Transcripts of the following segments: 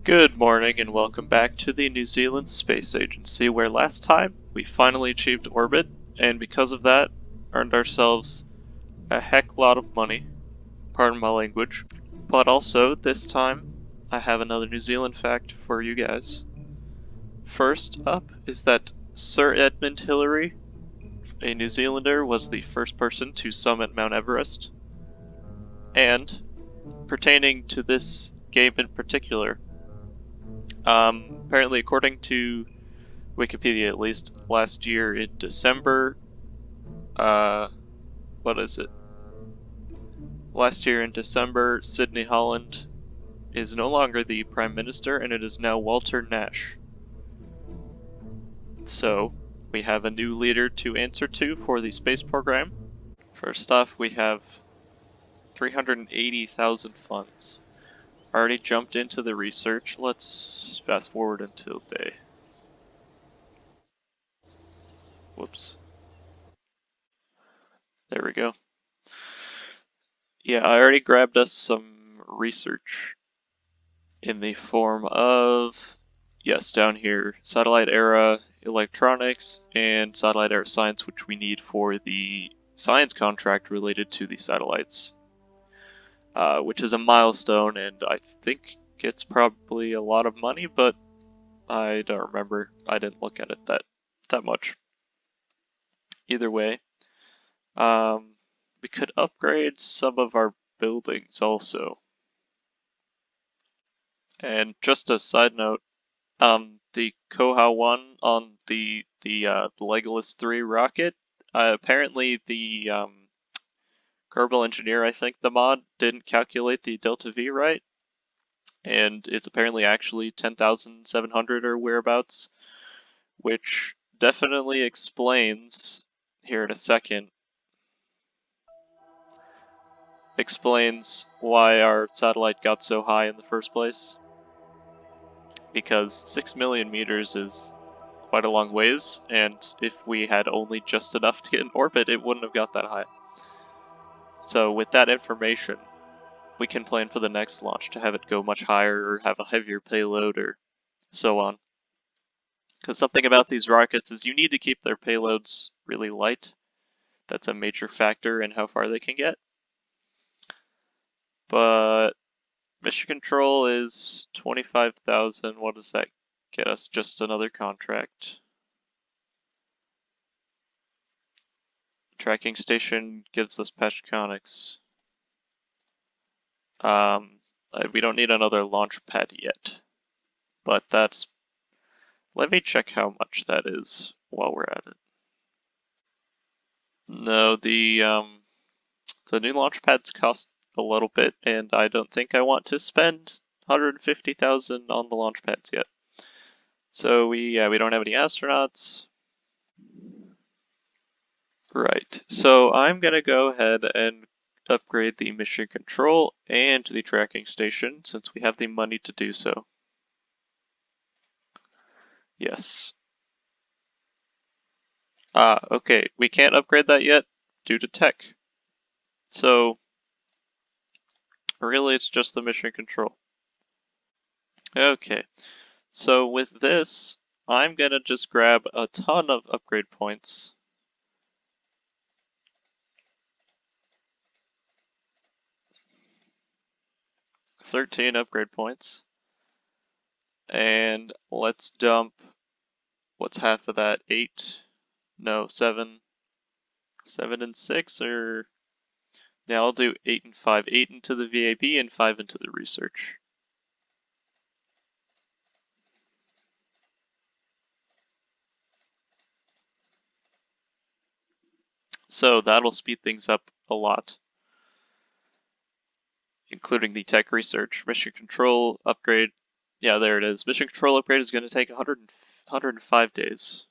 Good morning and welcome back to the New Zealand Space Agency, where last time we finally achieved orbit, and because of that, earned ourselves a heck lot of money, pardon my language. But also, this time, I have another New Zealand fact for you guys. First up is that Sir Edmund Hillary, a New Zealander, was the first person to summit Mount Everest. And, pertaining to this game in particular, apparently according to Wikipedia at least, last year in December, what is it? Last year in December, Sydney Holland is no longer the Prime Minister and it is now Walter Nash. So, we have a new leader to answer to for the space program. First off, we have 380,000 funds. Already jumped into the research. Let's fast forward until day. Whoops. There we go. Yeah, I already grabbed us some research in the form of, yes, down here, satellite era electronics and satellite era science, which we need for the science contract related to the satellites, which is a milestone, and I think it's probably a lot of money, but I don't remember. I didn't look at it that much. Either way, we could upgrade some of our buildings also. And just a side note, the Koha 1 on the Legolas 3 rocket, apparently the Kerbal Engineer, I think the mod, didn't calculate the delta V right, and it's apparently actually 10,700 or whereabouts, which definitely explains, here in a second, explains why our satellite got so high in the first place. Because 6 million meters is quite a long ways, and if we had only just enough to get in orbit, it wouldn't have got that high. So with that information, we can plan for the next launch to have it go much higher or have a heavier payload or so on. Because something about these rockets is you need to keep their payloads really light. That's a major factor in how far they can get. But mission control is 25,000. What does that get us? Just another contract. Tracking station gives us Pashconics. We don't need another launch pad yet, but that's. Let me check how much that is while we're at it. No, the new launch pads cost a little bit, and I don't think I want to spend 150,000 on the launch pads yet. So we don't have any astronauts. Right. So I'm gonna go ahead and upgrade the mission control and the tracking station since we have the money to do so. Yes. Okay, we can't upgrade that yet due to tech. So really it's just the mission control. Okay, so with this, I'm gonna just grab a ton of upgrade points. $13 upgrade points. And let's dump, what's half of that? 8? No, 7. 7 and 6, or yeah, I'll do 8 and 5. 8 into the VAB and 5 into the research. So that'll speed things up a lot, including the tech research. Mission control upgrade, yeah, there it is. Mission control upgrade is going to take 105 days.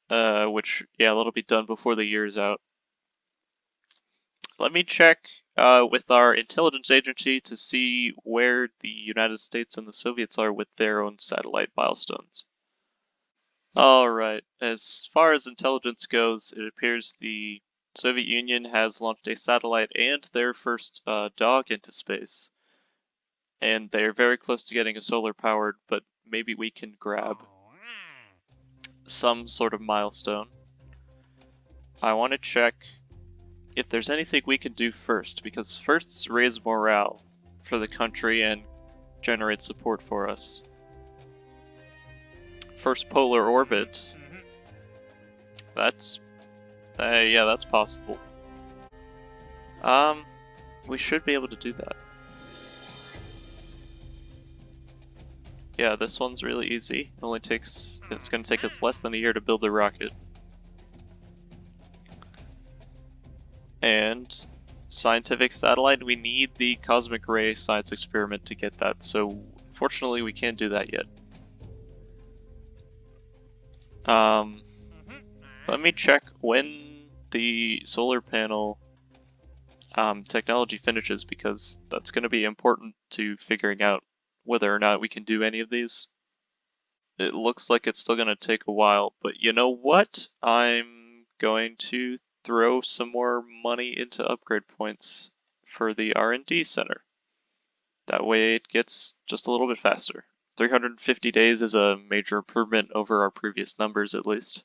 Which, yeah, that'll be done before the year's out. Let me check with our intelligence agency to see where the United States and the Soviets are with their own satellite milestones. Alright, as far as intelligence goes, it appears the Soviet Union has launched a satellite and their first dog into space. and they're very close to getting a solar powered, but maybe we can grab some sort of milestone. I want to check if there's anything we can do first, because firsts raise morale for the country and generate support for us. First polar orbit. That's yeah, that's possible. We should be able to do that. Yeah, this one's really easy. It's gonna take us less than a year to build the rocket. And scientific satellite, we need the cosmic ray science experiment to get that, so fortunately we can't do that yet. Let me check when the solar panel technology finishes, because that's going to be important to figuring out whether or not we can do any of these. It looks like it's still going to take a while, but you know what? I'm going to throw some more money into upgrade points for the R&D center. That way it gets just a little bit faster. 350 days is a major improvement over our previous numbers, at least.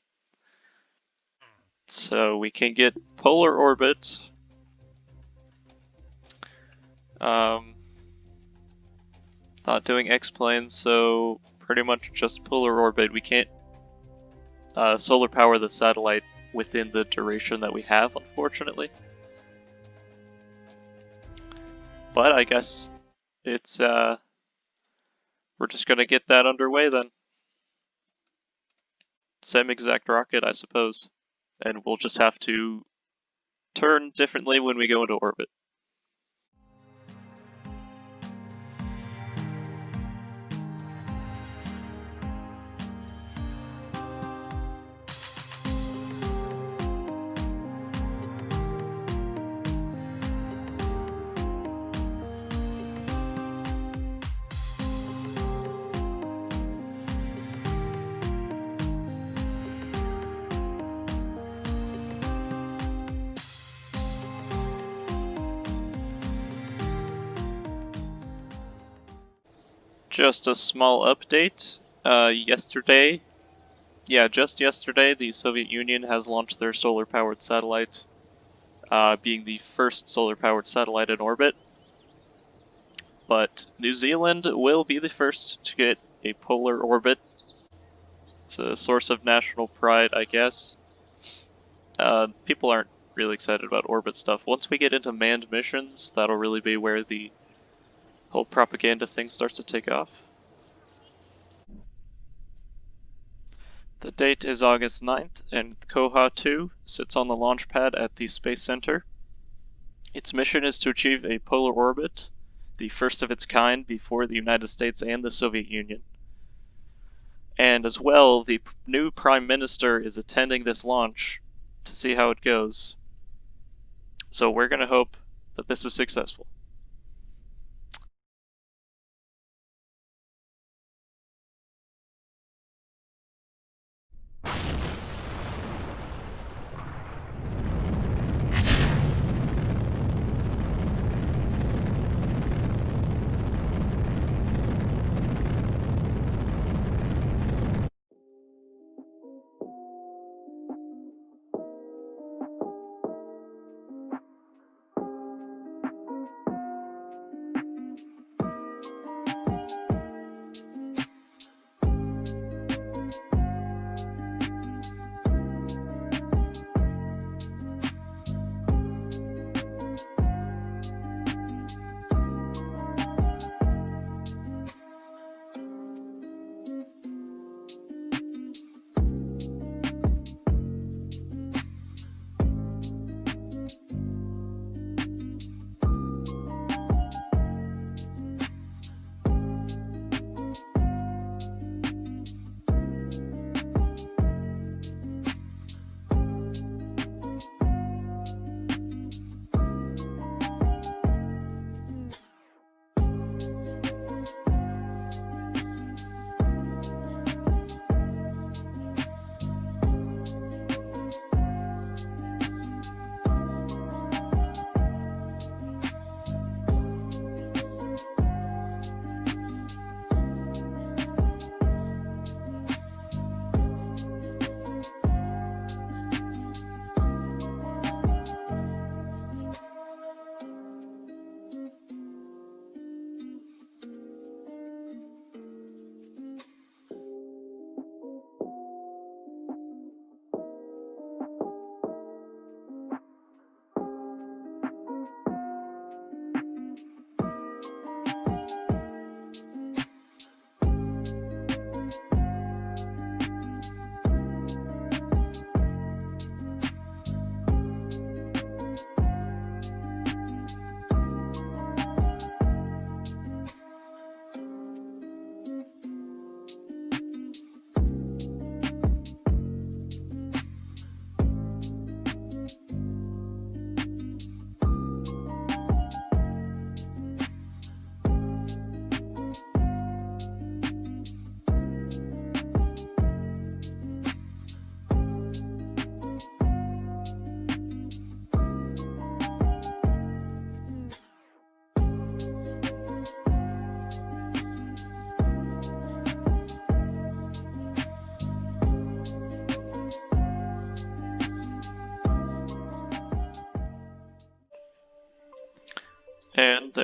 So we can get polar orbit. Not doing X-planes, so pretty much just polar orbit. We can't solar power the satellite within the duration that we have, unfortunately. But I guess it's we're just gonna get that underway then. Same exact rocket, I suppose. And we'll just have to turn differently when we go into orbit. Just a small update. Just yesterday, the Soviet Union has launched their solar-powered satellite, being the first solar-powered satellite in orbit. But New Zealand will be the first to get a polar orbit. It's a source of national pride, I guess. People aren't really excited about orbit stuff. Once we get into manned missions, that'll really be where the whole propaganda thing starts to take off. The date is August 9th, and Koha 2 sits on the launch pad at the Space Center. Its mission is to achieve a polar orbit, the first of its kind before the United States and the Soviet Union. And as well, the new Prime Minister is attending this launch to see how it goes. So we're going to hope that this is successful.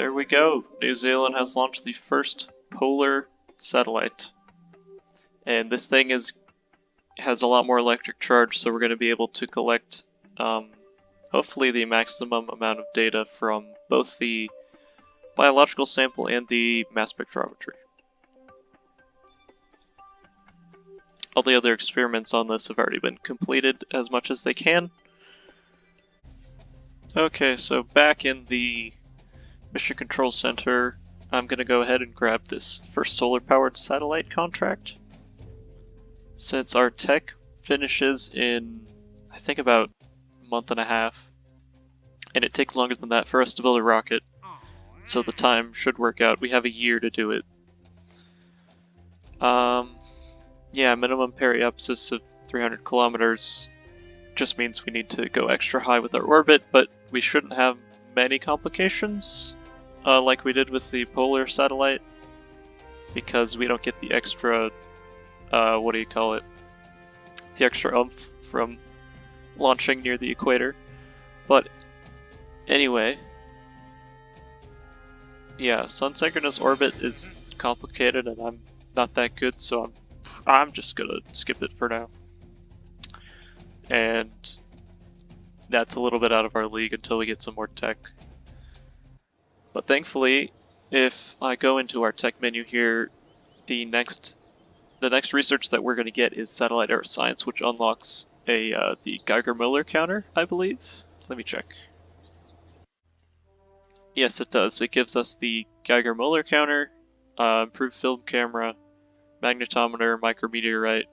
There we go. New Zealand has launched the first polar satellite. And this thing has a lot more electric charge, so we're going to be able to collect hopefully the maximum amount of data from both the biological sample and the mass spectrometry. All the other experiments on this have already been completed as much as they can. Okay, so back in the Mission Control Center, I'm going to go ahead and grab this first solar-powered satellite contract. Since our tech finishes in, I think, about a month and a half, and it takes longer than that for us to build a rocket, so the time should work out. We have a year to do it. Yeah, minimum periapsis of 300 kilometers just means we need to go extra high with our orbit, but we shouldn't have many complications, like we did with the polar satellite, because we don't get the extra, what do you call it? The extra oomph from launching near the equator. But anyway, yeah, sun-synchronous orbit is complicated, and I'm not that good, so I'm just gonna skip it for now. And that's a little bit out of our league until we get some more tech. But thankfully, if I go into our tech menu here, the next research that we're going to get is satellite air science, which unlocks the Geiger-Müller counter, I believe. Let me check. Yes, it does. It gives us the Geiger-Müller counter, improved film camera, magnetometer, micrometeorite.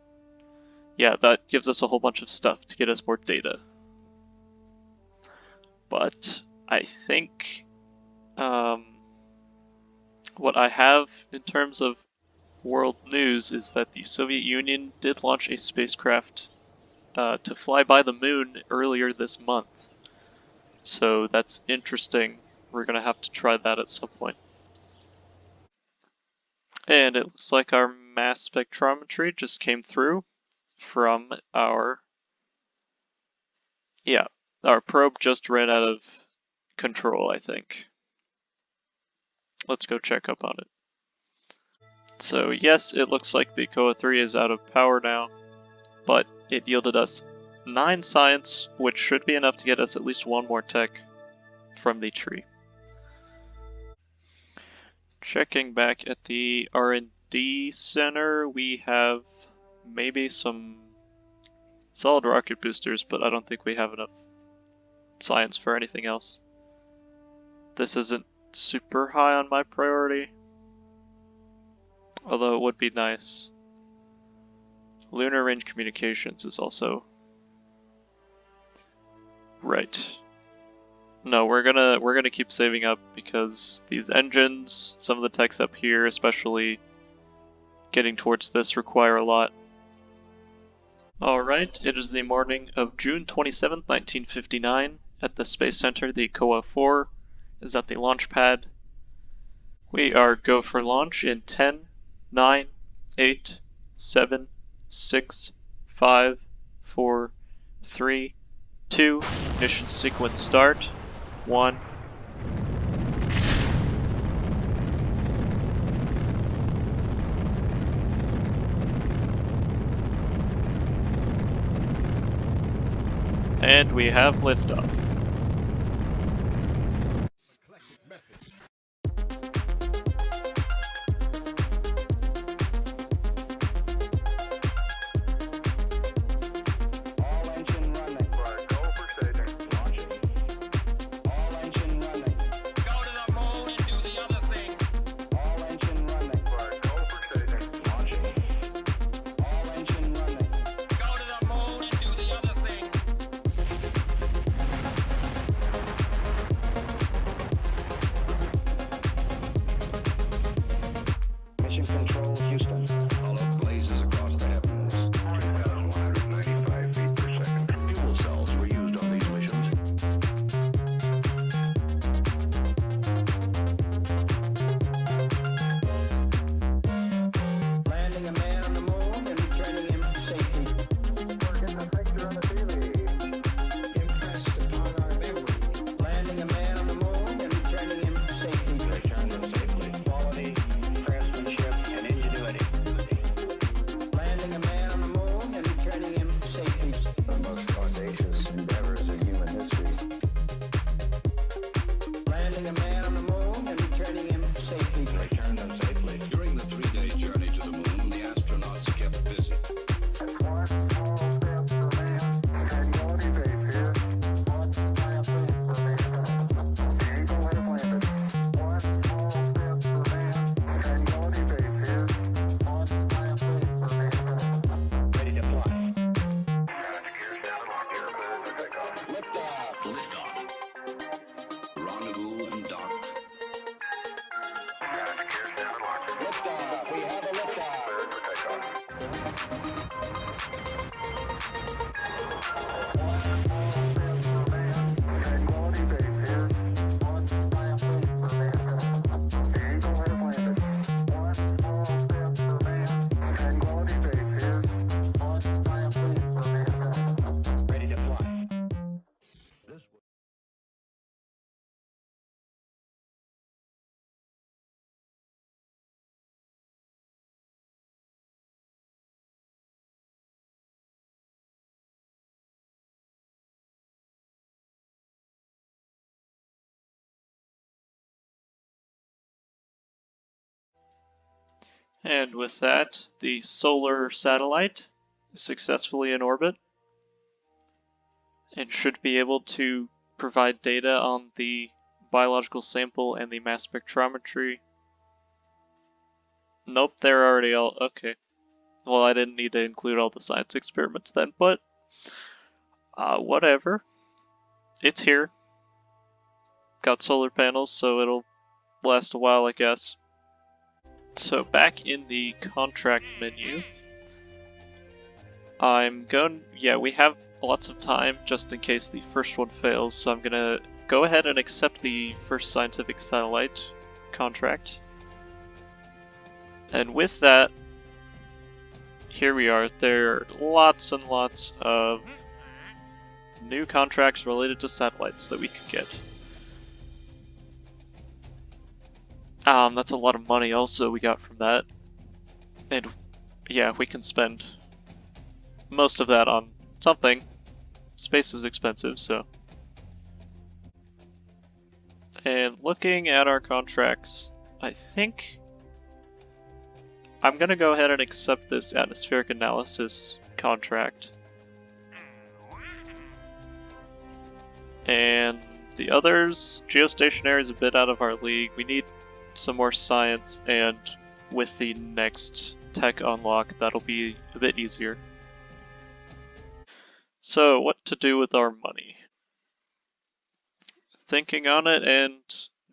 Yeah, that gives us a whole bunch of stuff to get us more data. But I think what I have in terms of world news is that the Soviet Union did launch a spacecraft to fly by the moon earlier this month. So that's interesting. We're going to have to try that at some point. And it looks like our mass spectrometry just came through from our... Yeah, our probe just ran out of control, I think. Let's go check up on it. So yes, it looks like the Koa 3 is out of power now, but it yielded us 9 science, which should be enough to get us at least one more tech from the tree. Checking back at the R&D center, we have maybe some solid rocket boosters, but I don't think we have enough science for anything else. This isn't super high on my priority, although it would be nice. Lunar range communications is also right. No, we're gonna keep saving up because these engines, some of the techs up here, especially getting towards this, require a lot. Alright, it is the morning of June 27th, 1959. At the Space Center, the Koa 4 is at the launch pad. We are go for launch in 10, 9, 8, 7, 6, 5, 4, 3, 2, ignition sequence start, 1. And we have liftoff. And with that, the solar satellite is successfully in orbit and should be able to provide data on the biological sample and the mass spectrometry. Nope, they're already all okay. Well, I didn't need to include all the science experiments then, but whatever. It's here. Got solar panels, so it'll last a while, I guess. So back in the contract menu, we have lots of time just in case the first one fails, so I'm gonna go ahead and accept the first scientific satellite contract. And with that, here we are. There are lots and lots of new contracts related to satellites that we could get. That's a lot of money also we got from that. And yeah, we can spend most of that on something. Space is expensive, so. And looking at our contracts, I think I'm gonna go ahead and accept this atmospheric analysis contract. And the others, geostationary is a bit out of our league. We need some more science, and with the next tech unlock, that'll be a bit easier. So, what to do with our money? Thinking on it, and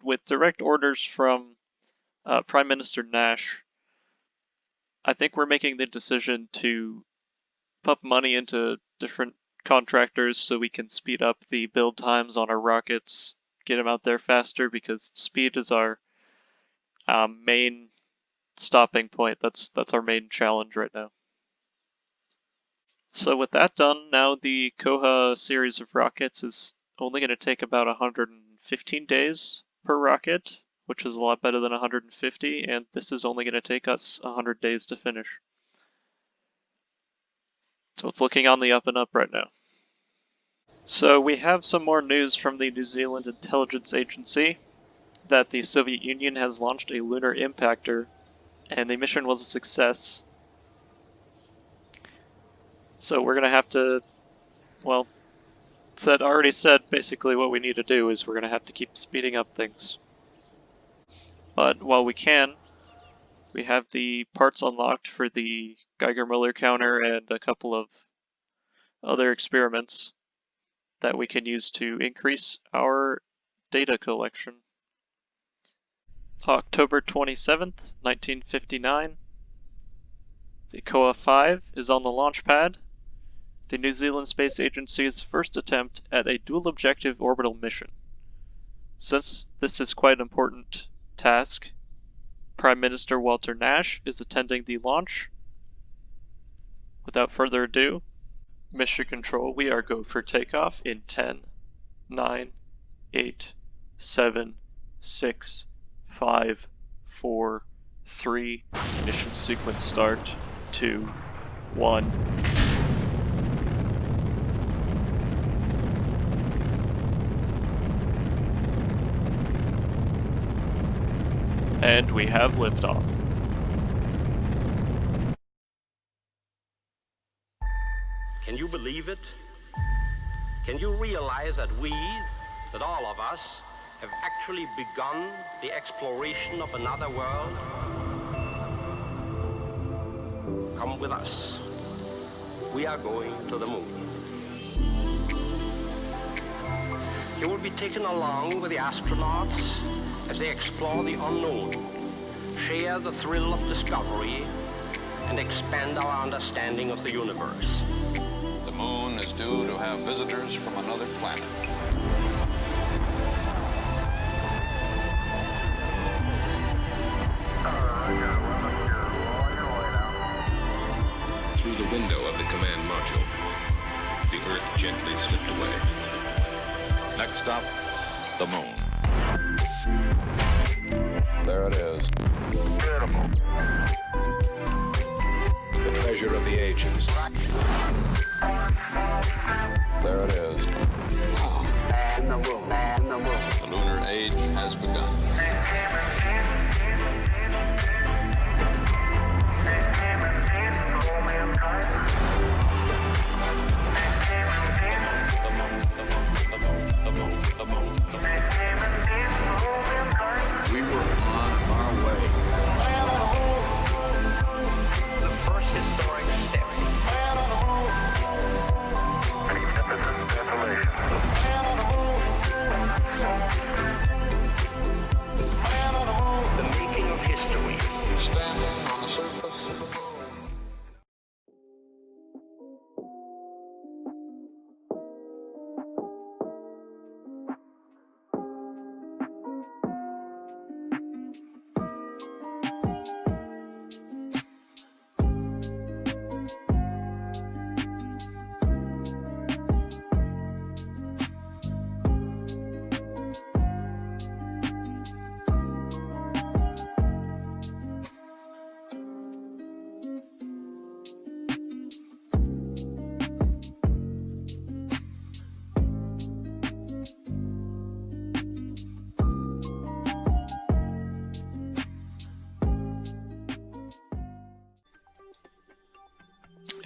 with direct orders from Prime Minister Nash, I think we're making the decision to pump money into different contractors so we can speed up the build times on our rockets, get them out there faster, because speed is our main stopping point. That's our main challenge right now. So with that done, now the Koha series of rockets is only going to take about 115 days per rocket, which is a lot better than 150, and this is only going to take us 100 days to finish. So it's looking on the up and up right now. So we have some more news from the New Zealand Intelligence Agency that the Soviet Union has launched a lunar impactor, and the mission was a success. So we're gonna have to, well, already said basically what we need to do is we're gonna have to keep speeding up things. But while we can, we have the parts unlocked for the Geiger-Müller counter and a couple of other experiments that we can use to increase our data collection. October 27th, 1959. The Koha 5 is on the launch pad. The New Zealand Space Agency's first attempt at a dual-objective orbital mission. Since this is quite an important task, Prime Minister Walter Nash is attending the launch. Without further ado, Mission Control, we are go for takeoff in 10, 9, 8, 7, 6, 5, 4, 3, mission sequence start, 2, 1. And we have liftoff. Can you believe it? Can you realize that that all of us, have actually begun the exploration of another world? Come with us. We are going to the moon. You will be taken along with the astronauts as they explore the unknown, share the thrill of discovery, and expand our understanding of the universe. The moon is due to have visitors from another planet. Through the window of the command module, the Earth gently slipped away. Next stop, the moon. There it is. Beautiful. The treasure of the ages. There it is. Man the moon, man the moon. The lunar age has begun.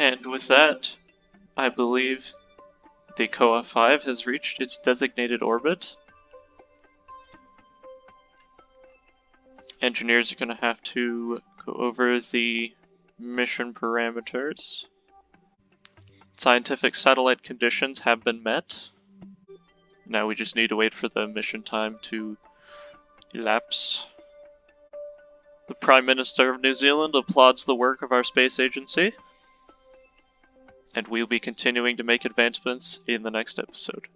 And with that, I believe the Koa 5 has reached its designated orbit. Engineers are going to have to go over the mission parameters. Scientific satellite conditions have been met. Now we just need to wait for the mission time to elapse. The Prime Minister of New Zealand applauds the work of our space agency, and we'll be continuing to make advancements in the next episode.